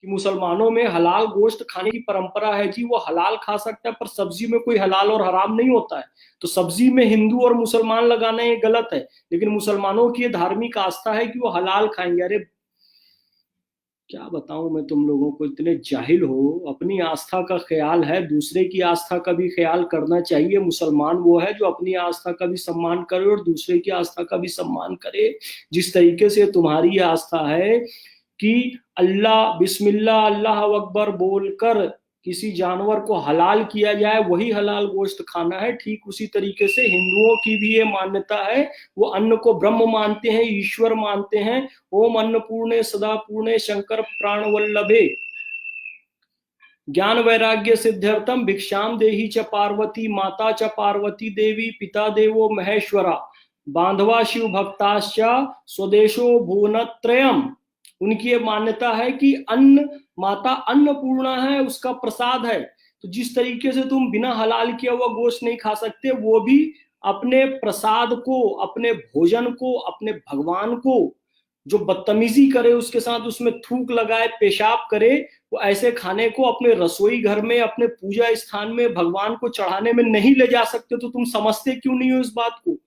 कि मुसलमानों में हलाल गोश्त खाने की परंपरा है जी, वो हलाल खा सकता है, पर सब्जी में कोई हलाल और हराम नहीं होता है। तो सब्जी में हिंदू और मुसलमान लगाना ये गलत है, लेकिन मुसलमानों की ये धार्मिक आस्था है कि वो हलाल खाएंगे। अरे क्या बताऊं मैं तुम लोगों को, इतने जाहिल हो। अपनी आस्था का ख्याल है, दूसरे की आस्था का भी ख्याल करना चाहिए। मुसलमान वो है जो अपनी आस्था का भी सम्मान करे और दूसरे की आस्था का भी सम्मान करे। जिस तरीके से तुम्हारी आस्था है कि अल्लाह बिस्मिल्लाह अल्लाह अकबर बोलकर किसी जानवर को हलाल किया जाए, वही हलाल गोश्त खाना है, ठीक उसी तरीके से हिंदुओं की भी ये मान्यता है। वो अन्न को ब्रह्म मानते हैं, ईश्वर मानते हैं। ओम अन्नपूर्णे सदा पूर्णे शंकर प्राण वल्लभे ज्ञान वैराग्य सिद्ध्यर्थम भिक्षाम देही च पार्वती माता च पार्वती देवी पिता देवो महेश्वरा बांधवा शिव भक्ताश्च स्वदेशो भुवनत्रयम। उनकी ये मान्यता है कि अन्न माता अन्नपूर्णा है, उसका प्रसाद है। तो जिस तरीके से तुम बिना हलाल किया हुआ गोश्त नहीं खा सकते, वो भी अपने प्रसाद को, अपने भोजन को, अपने भगवान को जो बदतमीजी करे उसके साथ, उसमें थूक लगाए, पेशाब करे, वो ऐसे खाने को अपने रसोई घर में, अपने पूजा स्थान में भगवान को चढ़ाने में नहीं ले जा सकते। तो तुम समझते क्यों नहीं हो इस बात को?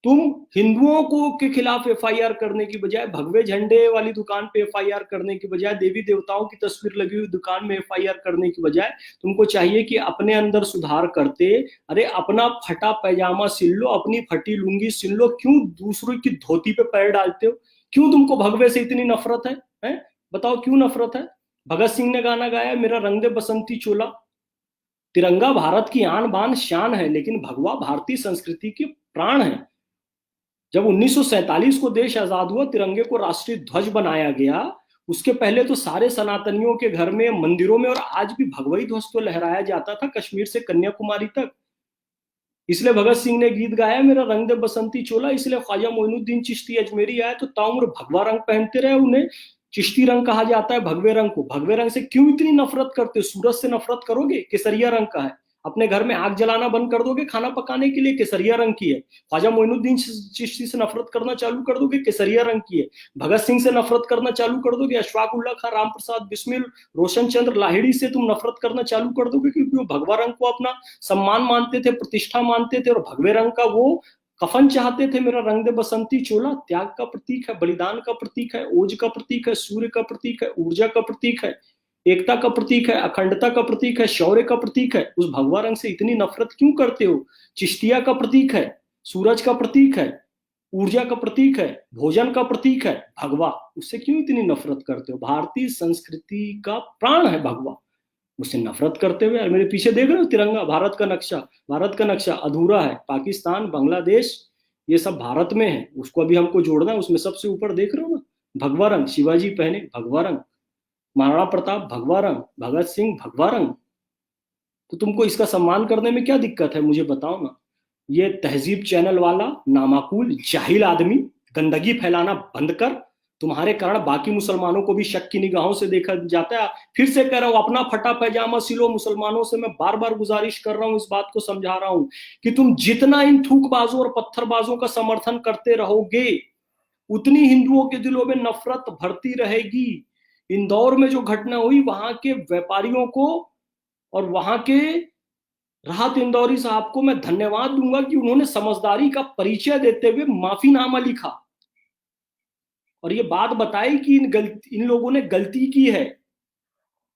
तुम हिंदुओं को के खिलाफ एफआईआर करने की बजाय, भगवे झंडे वाली दुकान पे एफआईआर करने की बजाय, देवी देवताओं की तस्वीर लगी हुई दुकान में एफआईआर करने की बजाय, तुमको चाहिए कि अपने अंदर सुधार करते। अरे अपना फटा पैजामा सिल लो, अपनी फटी लुंगी सिल लो, क्यों दूसरों की धोती पे पैर डालते हो? क्यों तुमको भगवे से इतनी नफरत है? बताओ क्यों नफरत है? भगत सिंह ने गाना गाया, मेरा रंग दे बसंती चोला। तिरंगा भारत की आन बान शान है, लेकिन भगवा भारतीय संस्कृति के प्राण है। जब 1947 को देश आजाद हुआ, तिरंगे को राष्ट्रीय ध्वज बनाया गया। उसके पहले तो सारे सनातनियों के घर में, मंदिरों में, और आज भी भगवई ध्वज तो लहराया जाता था कश्मीर से कन्याकुमारी तक। इसलिए भगत सिंह ने गीत गाया, मेरा रंग दे बसंती चोला। इसलिए ख्वाजा मोइनुद्दीन चिश्ती अजमेरी आए तो ताउम्र भगवा रंग पहनते रहे। उन्हें चिश्ती रंग कहा जाता है, भगवे रंग को। भगवे रंग से क्यों इतनी नफरत करते? सूरज से नफरत करोगे? केसरिया रंग का है। अपने घर में आग जलाना बंद कर दोगे खाना पकाने के लिए? केसरिया रंग की है। ख्वाजा मोइनुद्दीन चिश्ती से नफरत करना चालू कर दोगे? केसरिया रंग की है। भगत सिंह से नफरत करना चालू कर दोगे? अशफाक उल्ला खां, राम प्रसाद बिस्मिल, रोशन चंद्र लाहिड़ी से तुम नफरत करना चालू कर दोगे? क्योंकि वो भगवा रंग को अपना सम्मान मानते थे, प्रतिष्ठा मानते थे, और भगवे रंग का वो कफन चाहते थे। मेरा रंग दे बसंती चोला त्याग का प्रतीक है, बलिदान का प्रतीक है, ओज का प्रतीक है, सूर्य का प्रतीक है, ऊर्जा का प्रतीक है, एकता का प्रतीक है, अखंडता का प्रतीक है, शौर्य का प्रतीक है। उस भगवा रंग से इतनी नफरत क्यों करते हो? चिश्तिया का प्रतीक है, सूरज का प्रतीक है, ऊर्जा का प्रतीक है, भोजन का प्रतीक है भगवा। उससे क्यों इतनी नफरत करते हो? भारतीय संस्कृति का प्राण है भगवा, उससे नफरत करते हुए। मेरे पीछे देख रहे हो तिरंगा, भारत का नक्शा। भारत का नक्शा अधूरा है, पाकिस्तान, बांग्लादेश, ये सब भारत में है, उसको अभी हमको जोड़ना है। उसमें सबसे ऊपर देख रहे हो ना, भगवा रंग। शिवाजी पहने भगवा रंग, महाराणा प्रताप भगवा रंग, भगत सिंह भगवा रंग। तो तुमको इसका सम्मान करने में क्या दिक्कत है, मुझे बताओ ना। ये तहजीब चैनल वाला नामाकूल जाहिल आदमी, गंदगी फैलाना बंद कर। तुम्हारे कारण बाकी मुसलमानों को भी शक की निगाहों से देखा जाता है। फिर से कह रहा हूं, अपना फटा पैजामा सिलो। मुसलमानों से मैं बार बार गुजारिश कर रहा हूं, इस बात को समझा रहा हूं कि तुम जितना इन थूकबाजों और पत्थरबाजों का समर्थन करते रहोगे, उतनी हिंदुओं के दिलों में नफरत भरती रहेगी। इंदौर में जो घटना हुई, वहां के व्यापारियों को और वहां के राहत इंदौरी साहब को मैं धन्यवाद दूंगा कि उन्होंने समझदारी का परिचय देते हुए माफीनामा लिखा और ये बात बताई कि इन लोगों ने गलती की है।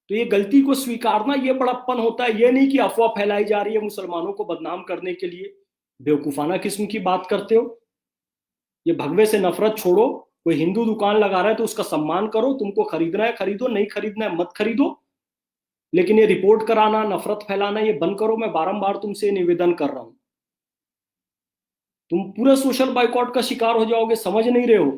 तो ये गलती को स्वीकारना, ये बड़प्पन होता है। ये नहीं कि अफवाह फैलाई जा रही है मुसलमानों को बदनाम करने के लिए। बेवकूफाना किस्म की बात करते हो। ये भगवे से नफरत छोड़ो। कोई हिंदू दुकान लगा रहा है तो उसका सम्मान करो। तुमको खरीदना है खरीदो, नहीं खरीदना है मत खरीदो, लेकिन ये रिपोर्ट कराना, नफरत फैलाना, ये बंद करो। मैं बारंबार तुमसे निवेदन कर रहा हूं। तुम पूरे सोशल बाइकॉट का शिकार हो जाओगे, समझ नहीं रहे हो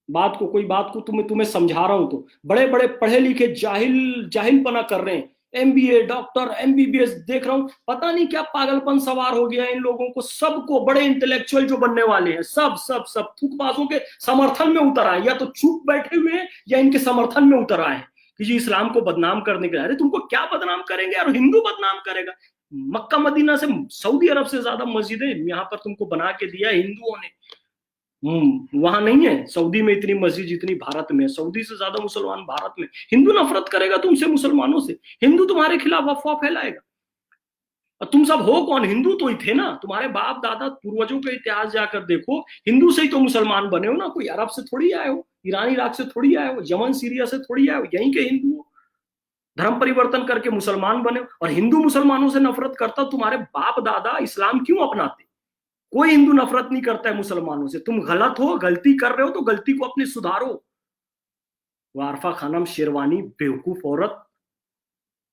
बात को। कोई बात को तुम्हें समझा रहा हूं तो बड़े बड़े पढ़े लिखे जाहिलपना कर रहे हैं। एमबीए, डॉक्टर, एमबीबीएस देख रहा हूं, पता नहीं क्या पागलपन सवार हो गया इन लोगों को। सबको बड़े इंटेलेक्चुअल जो बनने वाले हैं, सब सब सब थूकबाजों के समर्थन में उतर आए, या तो चुप बैठे हुए हैं या इनके समर्थन में उतर आए कि जी इस्लाम को बदनाम करने के लिए। अरे तुमको क्या बदनाम करेंगे यार? हिंदू बदनाम करेगा? मक्का मदीना से, सऊदी अरब से ज्यादा मस्जिदें यहाँ पर तुमको बना के दिया हिंदुओं ने। वहां नहीं है सऊदी में इतनी मस्जिद जितनी भारत में है। सऊदी से ज्यादा मुसलमान भारत में। हिंदू नफरत करेगा तुमसे, मुसलमानों से। हिंदू तुम्हारे खिलाफ अफवाह फैलाएगा। और तुम सब हो कौन? हिंदू तो ही थे ना। तुम्हारे बाप दादा पूर्वजों का इतिहास जाकर देखो, हिंदू से ही तो मुसलमान बने हो ना। कोई अरब से थोड़ी आए हो, ईरान इराक से थोड़ी आए हो, यमन सीरिया से थोड़ी आए हो, यहीं के हिंदू हो। धर्म परिवर्तन करके मुसलमान बने हो। और हिंदू मुसलमानों से नफरत करता, तुम्हारे बाप दादा इस्लाम क्यों अपनाते? कोई हिंदू नफरत नहीं करता है मुसलमानों से। तुम गलत हो, गलती कर रहे हो तो गलती को अपनी सुधारो। वारफा खानम शेरवानी बेवकूफ औरत।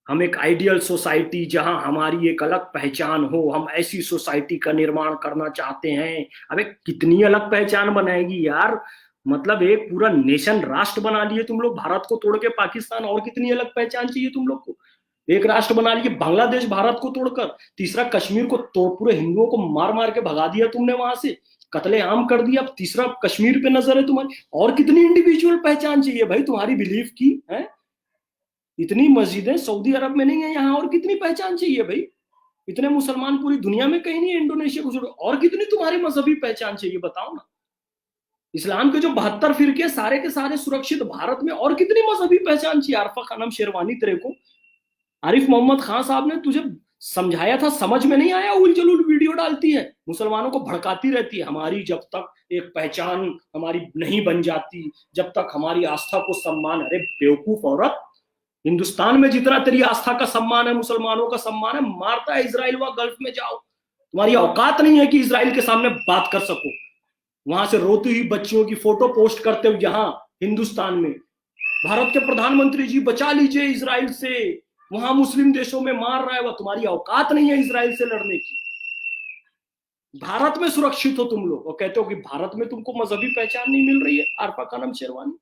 हम एक आइडियल सोसाइटी जहां हमारी एक अलग पहचान हो, हम ऐसी सोसाइटी का निर्माण करना चाहते हैं। अबे कितनी अलग पहचान बनाएगी यार? मतलब एक पूरा नेशन राष्ट्र बना लिए तुम लोग, भारत को तोड़ के पाकिस्तान। और कितनी अलग पहचान चाहिए तुम लोग को? एक राष्ट्र बना लिए बांग्लादेश भारत को तोड़कर। तीसरा कश्मीर को तोड़, पूरे हिंदुओं को मार मार के भगा दिया तुमने वहां से, कत्लेआम कर दिया। अब तीसरा कश्मीर पे नजर है तुम्हारी। और कितनी इंडिविजुअल पहचान चाहिए भाई तुम्हारी बिलीफ की है? इतनी मस्जिदें सऊदी अरब में नहीं है यहाँ, और कितनी पहचान चाहिए भाई? इतने मुसलमान पूरी दुनिया में कहीं नहीं है, इंडोनेशिया को छोड़ो। और कितनी तुम्हारी मजहबी पहचान चाहिए बताओ ना? इस्लाम के जो 72 फिरके सारे के सारे सुरक्षित भारत में, और कितनी मजहबी पहचान चाहिए? आरफा खानम शेरवानी तेरे को आरिफ मोहम्मद खान साहब ने तुझे समझाया था, समझ में नहीं आया? उल जलूल वीडियो डालती है, मुसलमानों को भड़काती रहती है। हमारी जब तक एक पहचान हमारी नहीं बन जाती, जब तक हमारी आस्था को सम्मान। अरे बेवकूफ औरत, हिंदुस्तान में जितना तेरी आस्था का सम्मान है, मुसलमानों का सम्मान है, मारता है इजराइल व गल्फ में जाओ। तुम्हारी औकात नहीं है कि इजराइल के सामने बात कर सको। वहां से रोती हुई बच्चियों की फोटो पोस्ट करते हो यहाँ हिंदुस्तान में। भारत के प्रधानमंत्री जी बचा लीजिए इजराइल से, वहां मुस्लिम देशों में मार रहा है। वह तुम्हारी औकात नहीं है इजराइल से लड़ने की। भारत में सुरक्षित हो तुम लोग और कहते हो कि भारत में तुमको मजहबी पहचान नहीं मिल रही है। आरफा खानम शेरवानी,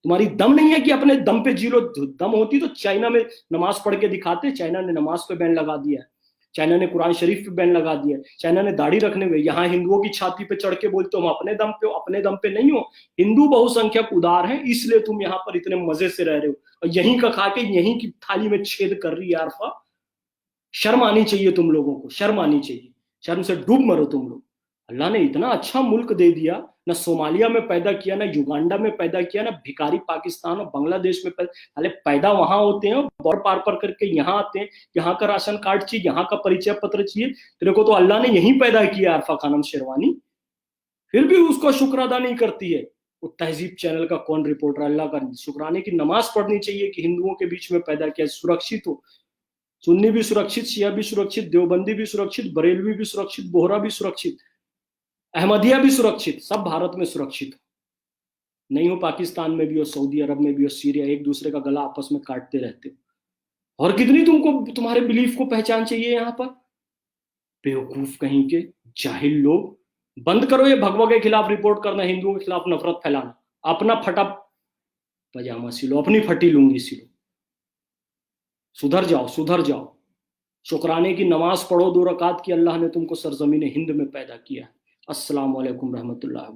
तुम्हारी दम नहीं है कि अपने दम पे जी लो। दम होती तो चाइना में नमाज पढ़ के दिखाते। चाइना ने नमाज पे बैन लगा दिया है, चाइना ने कुरान शरीफ पे बैन लगा दिया है, चाइना ने दाढ़ी रखने में। यहाँ हिंदुओं की छाती पे चढ़ के बोलते हो हम अपने दम पे हो। अपने दम पे नहीं हो। हिंदू बहुसंख्यक उदार है, इसलिए तुम यहाँ पर इतने मजे से रह रहे हो और यहीं का खा के यहीं की थाली में छेद कर रही है। आरफा, शर्म आनी चाहिए तुम लोगों को, शर्म आनी चाहिए। शर्म से डूब मरो तुम लोग। अल्लाह ने इतना अच्छा मुल्क दे दिया, ना सोमालिया में पैदा किया, ना युगांडा में पैदा किया, ना भिखारी पाकिस्तान और बांग्लादेश में पैदा। पैदा वहां होते हैं, बॉर्डर पार पर करके यहाँ आते हैं। यहाँ का राशन कार्ड चाहिए, यहाँ का परिचय पत्र चाहिए। तेरे को तो अल्लाह ने यहीं पैदा किया आरफा खानम शेरवानी, फिर भी उसको शुक्र अदा नहीं करती है। वो तहजीब चैनल का कौन रिपोर्टर? अल्लाह का शुक्राने की नमाज पढ़नी चाहिए कि हिंदुओं के बीच में पैदा किया, सुरक्षित हो। सुन्नी भी सुरक्षित, शिया भी सुरक्षित, देवबंदी भी सुरक्षित, बरेलवी भी सुरक्षित, बोहरा भी सुरक्षित, अहमदिया भी सुरक्षित, सब भारत में सुरक्षित। नहीं हो पाकिस्तान में भी हो, सऊदी अरब में भी हो, सीरिया, एक दूसरे का गला आपस में काटते रहते हो। और कितनी तुमको तुम्हारे बिलीफ को पहचान चाहिए यहाँ पर? बेवकूफ कहीं के, जाहिल लोग। बंद करो ये भगवा के खिलाफ रिपोर्ट करना, हिंदुओं के खिलाफ नफरत फैलाना। अपना फटा पजामा सिलो, अपनी फटी लुंगी सिलो। सुधर जाओ, सुधर जाओ। शुक्राने की नमाज पढ़ो 2 रकात की। अल्लाह ने तुमको सरजमीन हिंद में पैदा किया। अस्सलाम वालेकुम रहमतुल्लाह।